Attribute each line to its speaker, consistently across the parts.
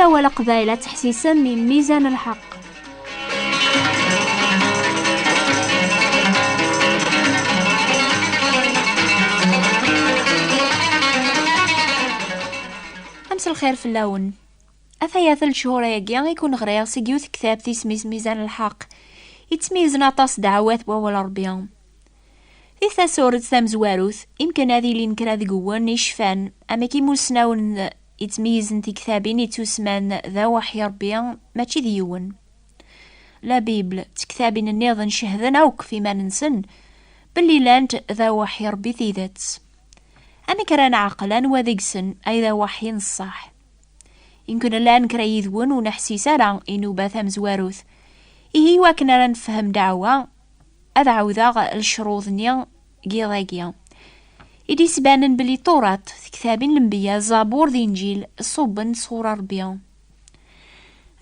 Speaker 1: ولا قبايلة تحسيسا من ميزان الحق. أمس الخير في اللون. أثايا 3 شهور ياكيا يكون غريغ سيكيوث كتاب تيسميز ميزان الحق، يتميز ناطاس دعوات بوال ربيان. في ثاسورة تامزواروث يمكن هذه لين كرا ذقوان يشفان أما كي موسناون يتميز انتي كتابين يتوسمان ذا وحي ربيان ماشي ديون. لا بيبل تكتابين النيضن شهدن أوك فيما ننسن باللي لانت ذا وحي ربي ثيذات. أما كران عقلا وذيقسن أي ذا وحي نصح. يمكن لان كرا يذون ونحسي سارا إنو باثام زواروث إيه واكنا رنفهم دعوة أدعو ذا الشروط نيا جيغاقيا. إدي سبانن بلي طورات كتابين لنبيا زابور ذي إنجيل صوبن صورة ربيا.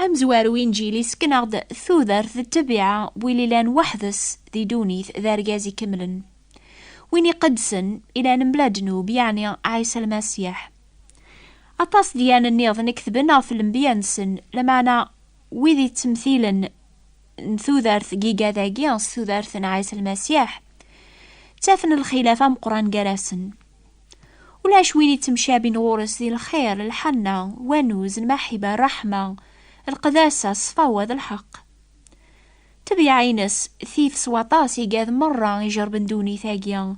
Speaker 1: أم زوارو إنجيلي سكناغد ثوذر ذي التبعة ويلي لان وحدث ذي دونيث ذا رجازي كملن ويني قدسن إلى نمبلا جنوب يعني عيسى المسيح. أطاس ديان النيض نكتبنا في الانبياء نسن لمعنى ويذي تمثيلا ثوذرث جيجا ذاقيا ثوذرث عيسى المسيح تافن الخلافة مقران جراسن ولا شويني تمشابين غورس ذي الخير الحنة ونوز المحبة الرحمة القداسة الصفاوة ذا الحق. تبي عينس ثيف سواطاس يقاذ مرة يجربن دوني ثاقيا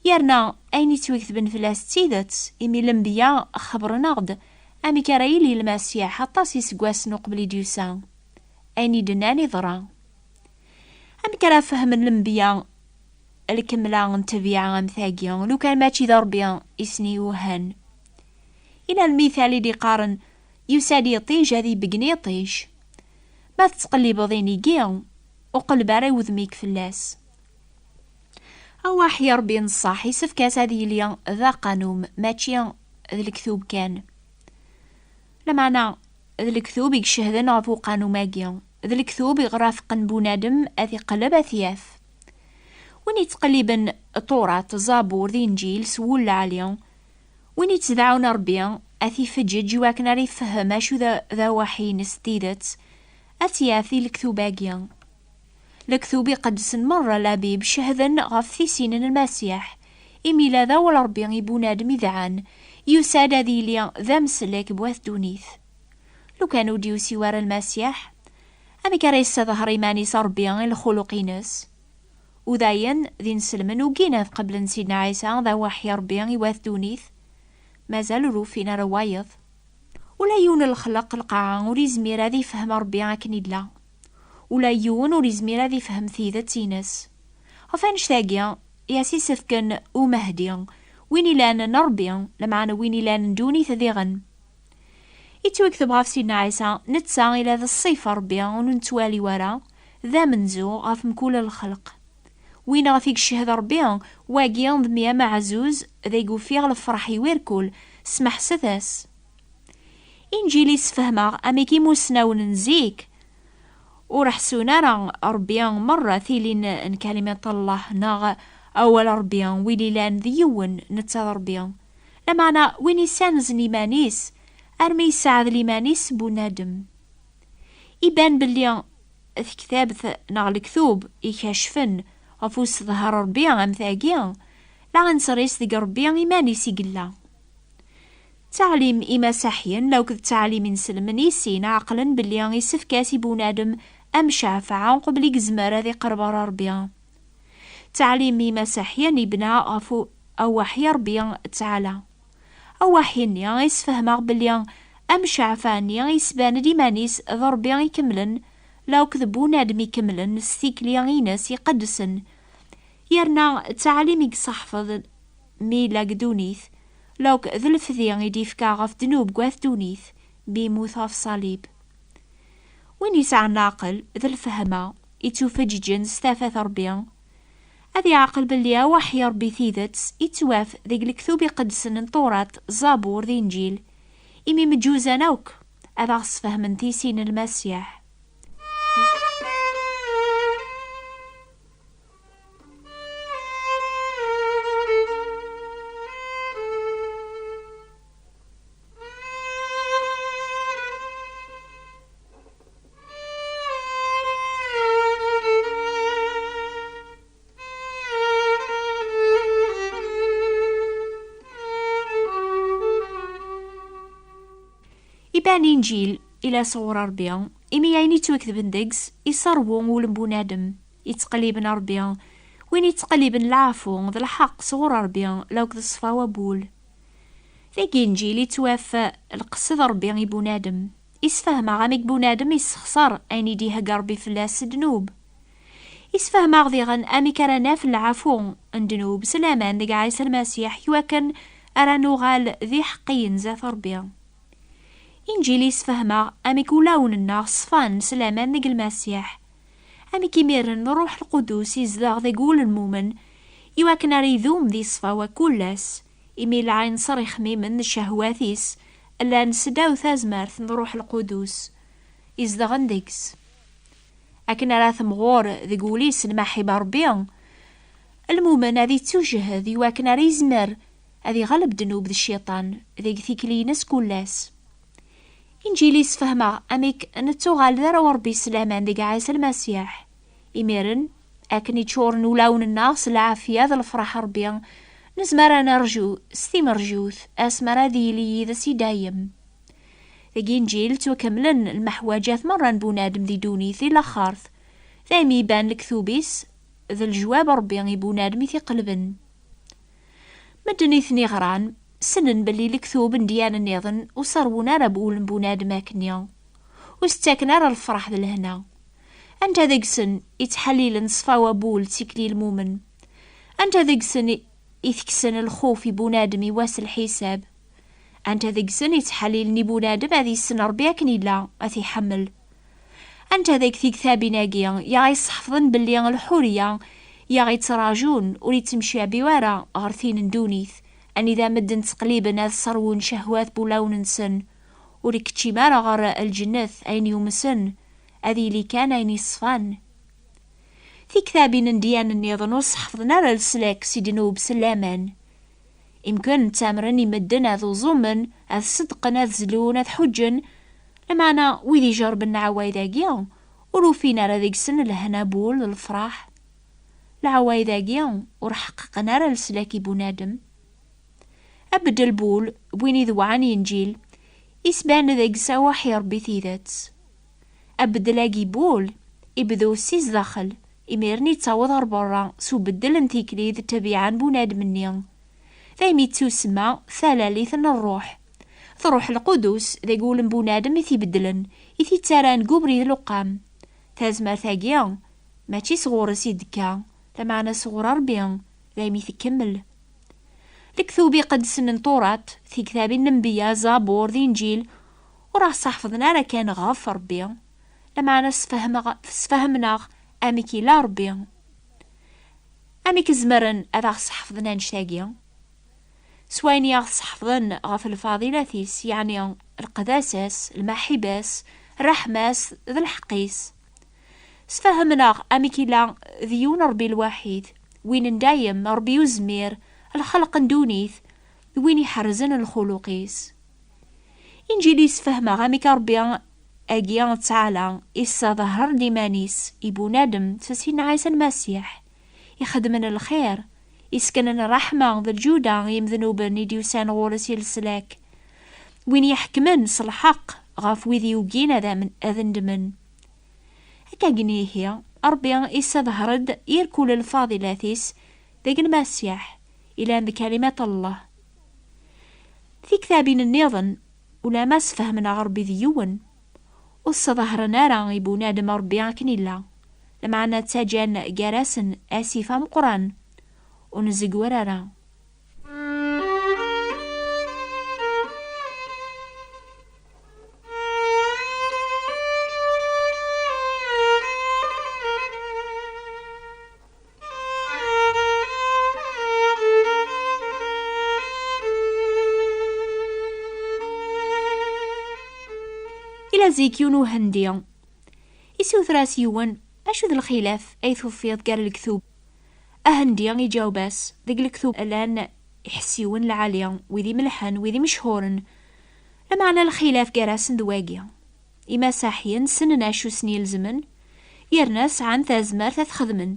Speaker 1: يرنا أيني توكتبن فلاس تيدت إمي الانبياء خبرنا غد أمي كرايلي المسيح حتى سيسقواس نقبل ديوسان أيني دناني ضرا. أمي كرا فهم الانبياء الكملا نتبيع ثاقيا لو كان ماشي ضربيا إسني وهن. إلى المثال دي قارن يسادي يطيج هذي بقني يطيج ما تتقلي بضيني قيا وقلب راه وذميك فلاس. أو حي ربي نصاح يسف كاس هذه ليا ذا قانوم ماشي ذا الكتوب كان لمعنى ذا الكتوب يكشهدن غفو قانوم اكيا ذا الكتوب يغرافقن بونادم أثي قلب أثياف وين يتقلبن طورات زابور ذي إنجيل سول العالية وين يتدعون ربيا أثي فجج واكنا ريفهم أشو ذا وحي نستيدت أثياثي الكتوب اكيا. الكتوب يقدسن مرة لابيب شهدن غف ثيسين المسيح إمي لا ذا ولا ربيا يبون آدم يذعان يساد ذي ليا ذا مسلك بواث دونيث. لو كانوا ديوسي وراء المسيح أمي كريس ظهري ماني صربيا الخلقينس وذاين ذي نسلمن وقينا قبل سيدنا عيسى ذا وحي ربيا يواث دونيث مازال روفينا روايض ولا يون الخلق القاعة وريزمير ذي فهم ربيا كنيدلا ولا يون وريزمير ذي فهم ثيذة تينس. وفانش تاقيا ياسي سفكن ومهديا ويني لان نربيا لمعنا ويني لان دوني ثذيغن يتوكتب غاف سيدنا عيسى نتسا إلى ذا الصيفة ربيا وننتوالي ورا ذا منزو غاف مكول الخلق وين غافيك الشهد ربيا واقيا ضميا معزوز ذا يقو فيغ الفرح يويركول سمح ستاس. إنجيلي سفهما أميكي موسنا وننزيك ورحسونا راه ربيان مرة ثيلين كلمة الله ناغ أول ربيان ويلي لان ذيون نتا ربيان لمعنى وين يسانز ليمانيس أرمي يساعد ليمانيس بنادم. يبان بلي كتاب ناغ الكتوب يكاشفن غفوس ظهر ربيان أمثاقيا لا غنسريس ذيك ربيان إيمانيس يقلا. تعليم مسيحيا لو كنت تعليم نسلم يسين عقلا بلي يسف كاسي بونادم أم شافعا قبل يقزمر ذي قرب ربيا. تعليم مسيحيا يبنى غفو أو وحي ربيا تعالى أو وحيني يسفهم بلي أم شافاني يسبان ديمانيس ذا ربيا يكملن لو كذبو نادم يكملن ستيكليا يناس يقدسن يرنا تعليم يصحفظ ميلا قدونيث لوك ذا الفذيان يديفكا غف دنوب قواث دونيث بيموثا في صليب. وين يسعى العقل ذا الفهمة يتوفججن ستافة ربيا أذي عقل باللي وحي ربي ثيذت يتواف ذيك الكتوب يقدسن انطورات زابور ذي إنجيل إمي مجوزة نوك أذا غصفه من تيسين المسيح. كان إنجيل إلى صور ربيع إمي يعني توكذبن دقس يصربون ولم بنادم يتقليبن ربيع وين يتقليبن العفو ذا الحق صور ربيع لو كذا صفا وبول ذاك إنجيل توافى القصد ربيع بنادم يسفهم غامك بنادم يسخسر أين ديها قربي فلاس دنوب يسفهم غضيغن أمي كرانا في العفو اندنوب سلامان دق عيسى المسيح يوكن أرانو غال ذي حقين ذات ربيع إنجيلي يسفهم أمي كولاون النار صفان سلامان دق المسيح أمي كيميرن روح القدوس يزدغ ذي قول المؤمن يوكن أريذوم ذي صفا وكلاس إمي العين صريخ من الشهواثيس ألا نسداو ثازمارث نروح القدوس يزدغن ديكس أكن راث مغور ذي قوليس المحبة ربيع المؤمن هذي توجه ذي واكن ريزمر هذي غلب دنوب ذي الشيطان ذي ثيكلينس كلاس إنجيلي سفهما أميك نتوغال ذا وربي سلامان ذي عيسى المسيح إميرن أكن يتشورن ولاون الناس العافية ذا الفرح ربيع نزمر نرجو ستي مرجوث أسمر ذي لي ذا سي دايم ذي إنجيل توكملن المحواجات مرة بونادم ذي دوني ذي لخارث ذي ميبان لكثوبيس ذا الجواب ربيع بونادم ذي قلبن مدني ثني غران سنن بلي لكثوب ديان النيضن وصرونا ربول بونادم أكنيا وستاكنا الفرح ذا الهنا أنت ذيك سن يتحليل نصفا وبول تكلي المؤمن أنت ذيك سن يثكسن الخوف بونادم يواس الحساب أنت ذيك سن يتحليلني بونادم هذي السن ربيعك نيلا أثي حمل أنت ذيك ثيك ثابي ناقيا يا يصحفظن باللي الحورية يا يتراجون ولي تمشي بوارا غرثين ندونيث أني إذا مدن تقليبا هذا صرون شهوات بولاون نسن وليك تشيمارا غر الجنث أين يوم سن أذي لي كان أين يصفان في كتابي نديان النيضن وصحفظنا للسلاك سيدنو بسلامان يمكن تامرن يمدن هذا زومن هذا صدقن هذا زلون هذا حجن لما أنا ويدي جرب النعوايداقيا ولو فينا رذيك سن لهنا بول الفرح العوايداقيا ورحققنا للسلاكي بنادم أبدا البول بويني ذوعان ينجيل يسبان ذاك سواحي ربي ثيذات أبدا لاقي بول يبدو سيز داخل إميرني تصوض برا سو بدل انتيكلي ذا تبيعان بوناد مني ذا يميتو سما ثلاليث الروح ثروح القدوس ذا يقول بونادم يثي بدلن يثي تاران قبري ذلقام تازمار ثاقيا ماشي صغور سيدكا لمعنا صغور ربيا ذا يميث كمل لكثوبي قد سنن طورات في كتاب النبية زابور ذي انجيل وراه صحفظنا را كان غاف ربيا لمعنا سفهمنا أميكي لا ربيا أميك زمرن أذا صحفظنا نشتاقيا سويني صحفظن غاف الفاضلاتيس يعني القداساس المحباس الرحماس ذا الحقيس سفهمنا أميكي لا ذيون ربي الوحيد وين ندايم ربي وزمير الخلق ندونيث وين يحرزن الخلوقيس إنجيلي سفهمه غاميك ربيا أجيان تعالى إسا ظهر لمانيس إبو نادم تسين عيسى المسيح يخدمنا الخير يسكننا الرحمة ذا الجودة يمذنوبا نديوسان غورسي السلاك وين يحكمن صالحق غاف ويذي وقينا ذا من أذندمن هكا قنيهي ربيا إسا ظهرد يركول الفاضلاتيس ذاك المسيح إلى أن كلمات الله في كتابين النظن ولا ما سفهمنا غربي ذيون والصظهرنا راه بنادم ربي كنيلا لما أنا تاجان جراسن آسفة مقران ونزق ورارا زيكيون وهنديا يسو ثراسيون أشو ذا الخلاف أي ثوفيض قال الكثوب أهنديا يجاوباس ذاك الكثوب الآن يحسيون العالية وذي ملحن وذي مشهورن لما على الخلاف قراسن دواقيا إما ساحيا سننا شو سنيل الزمن يرناس عن ثازمار تخدمن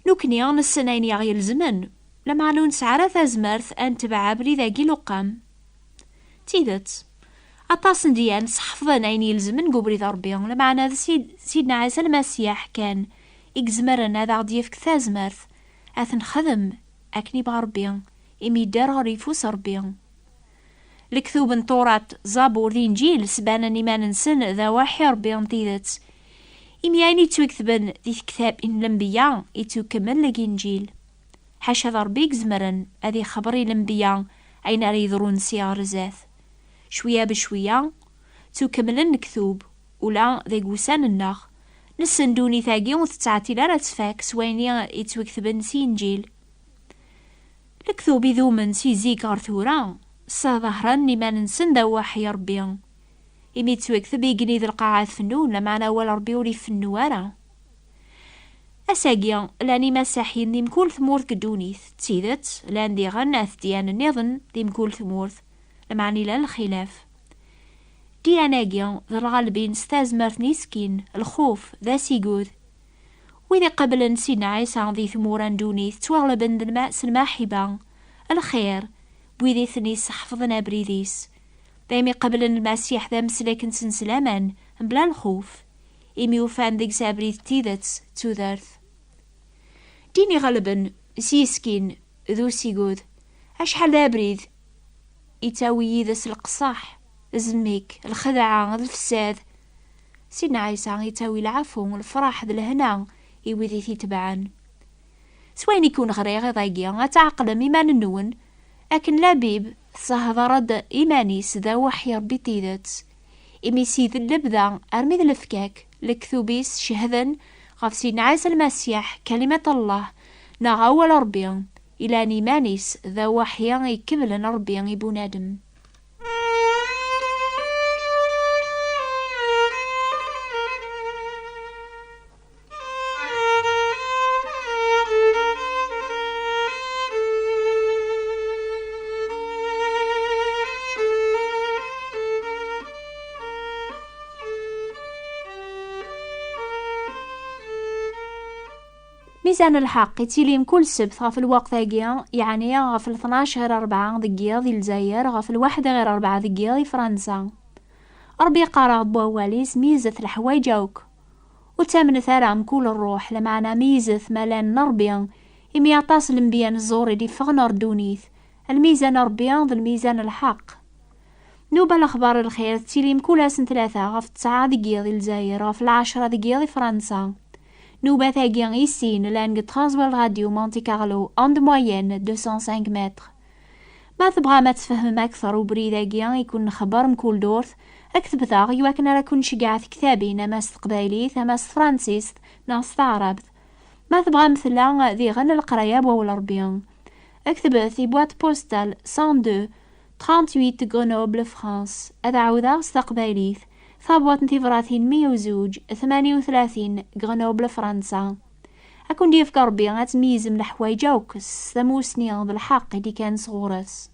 Speaker 1: نوكنيا السنين يغي الزمن لما على نسعر ثازمارث أن تبع بري ذاقي لقام تيدت أطاس ديان صحفظن عين يلزمن قبري ربي لمعنى هذا سيدنا عيسى المسيح كان إكزمرن هذا غادي يفك ثازمرث أثن خدم أكني بربي إمي دار ريفوس ربي الكتوب نطورات زابور ذي إنجيل سبانا نيمان نسن ذا وحي ربي نطيدت إمي يعني توكتبن ذي كتاب إن الأنبياء يتوكمل لك إنجيل حاشا ذا ربي إكزمرن هذي خبري الأنبياء أين ريضرون سيار زاث شوية بشوية توكملن نكتوب ولا ذي قوسان النخ نسندوني ثاقي وتتعاتي لا تفاك سويني يتوكتبن سي إنجيل الكتوب يذومن سي زيك غرثورا ظهرني ما ننسن ذا وحي ربي إمي توكتب يقني ذي القاعات فنون لمعنى أول ربي وري فنوارا أساقيا لاني مساحين ديم كل ثمورث كدونيث تسيدت لان دي غناث ديان النظن ديم كل ثمورث لمعني لا الخلاف دياناقيا ذا الغالبين ستازمرث نيسكين الخوف ذا سيقود وإذا قبل نسينا عيسى ذي ثموران دونيث توغلبن الماء سلماحبا الخير بويذي ثنيس حفظنا بريديس دايمي قبل المسيح ذا مسلك سنسلاما بلا الخوف إمي وفان ذيك سابريث تيدتس توذرث ديني غالبا سيسكين ذو سيقود أشحال ذا بريد يتاوي ذا القصاح الزميك الخدعة الفساد سيدنا عيسى يتاوي العفو الفرح ذا الهنا يوذي تبعا سوين يكون غريغ ضايقيا أتعقل ميمان النون أكن لابيب صهضرد إيمانيس ذا وحي ربي تيدت إمي سيد اللبذا أرمي ذا الفكاك لكثوبيس شهدا غف سيدنا عيسى المسيح كلمة الله نغاول ربي إلى نيمانيس ذا وحي يكمل ربي يبون آدم ميزان الحق يتيليم كل سبت غف الوقت هاقيا يعني غف 12/4 دقيقة ذي الجزائر غف 1/4 دقيقة ذي فرنسا ربي قرا بواليس ميزة الحوايج اوك وتامن ثرام كل الروح لمعنا ميزة ملان نربيا إمي عطاس الانبيان الزوري دي فغنر دونيث الميزان ربيا ذي الميزان الحق نوبة الأخبار الخير تيليم كل سنة 3 غف 9 دقيقة ذي الجزائر غف 10 دقيقة ذي فرنسا نوبة ثاقيا يسين لان قد ترانسفير الراديو مونتي كارلو اند موين 205 متر ما تبغى ما تفهم أكثر وبري ثاقيا يكون خبر مكول دورث اكتب ثاغ يواكن راكون شقاعت كتابي نماس قبايلي ثماس فرانسيس ناس تعرب ما تبغى مثلا ذي غن القراية ولا ربيان اكتب في بوات بوستال 102 38 غرنوبل فرانس هذا عوضا استقبايليث ثابوات نتيفراتين 102 38 غرنوبل فرنسا أكون ديف قربي غتميز من الحوايج اوكس ثموسني بالحق اللي كان صغورس